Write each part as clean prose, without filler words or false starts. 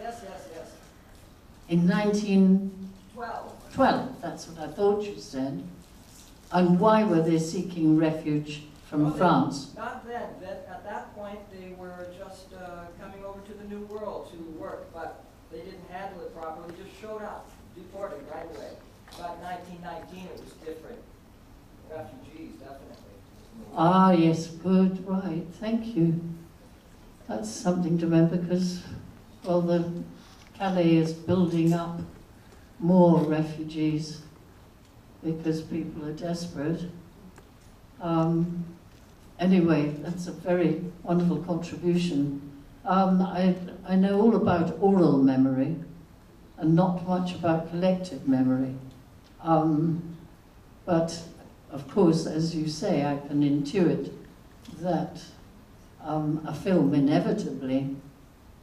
Yes, yes, yes. In 1912, that's what I thought you said. And why were they seeking refuge from France? Not then. At that point, they were just coming over to the New World to work, but they didn't handle it properly, just showed up, deported right away. About 1919, it was different. Refugees, definitely. Ah, yes, good, right, thank you. That's something to remember because, well, the Calais is building up more refugees because people are desperate. Anyway, that's a very wonderful contribution. I know all about oral memory and not much about collective memory. But, of course, as you say, I can intuit that a film inevitably,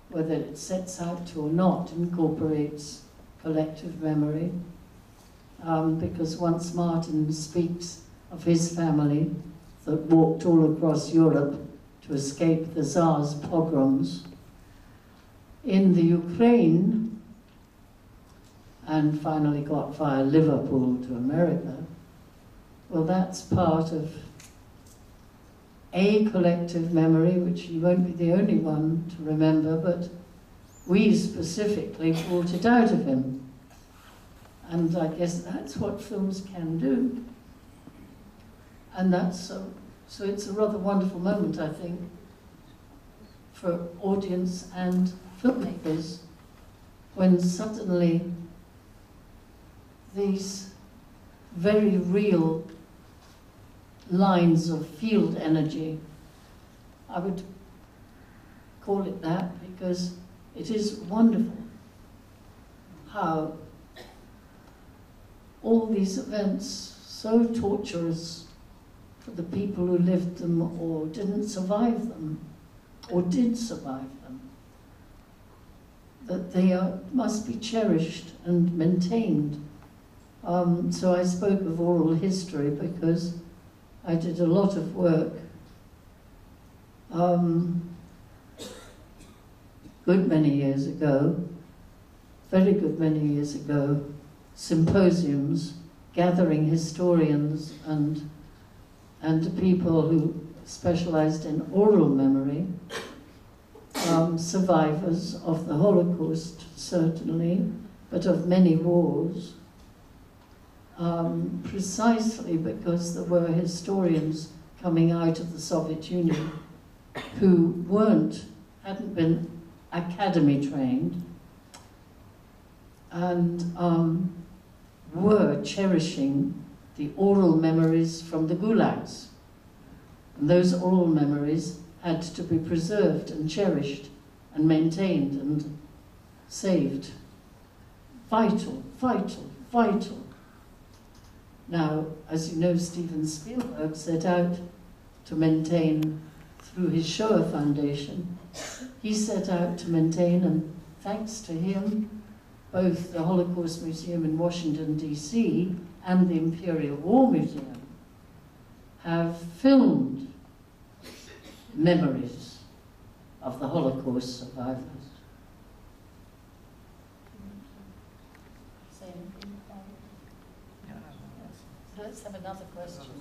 whether it sets out to or not, incorporates collective memory. Because once Martin speaks of his family that walked all across Europe to escape the Tsar's pogroms, in the Ukraine, and finally got via Liverpool to America, well, that's part of a collective memory, which he won't be the only one to remember, but we specifically brought it out of him. And I guess that's what films can do. And that's so it's a rather wonderful moment, I think, for audience and filmmakers, when suddenly these very real lines of field energy, I would call it that, because it is wonderful how all these events, so torturous for the people who lived them or didn't survive them, or did survive them, that they must be cherished and maintained. So I spoke of oral history because I did a lot of work, good many years ago, very good many years ago, symposiums gathering historians and people who specialized in oral memory, survivors of the Holocaust certainly, but of many wars, precisely because there were historians coming out of the Soviet Union who hadn't been academy trained and were cherishing the oral memories from the gulags. And those oral memories had to be preserved and cherished and maintained and saved. Vital, vital, vital. Now, as you know, Steven Spielberg set out to maintain, through his Shoah Foundation, he set out to maintain, and thanks to him, both the Holocaust Museum in Washington, D.C. and the Imperial War Museum have filmed memories of the Holocaust survivors. Say anything? Let's have another question.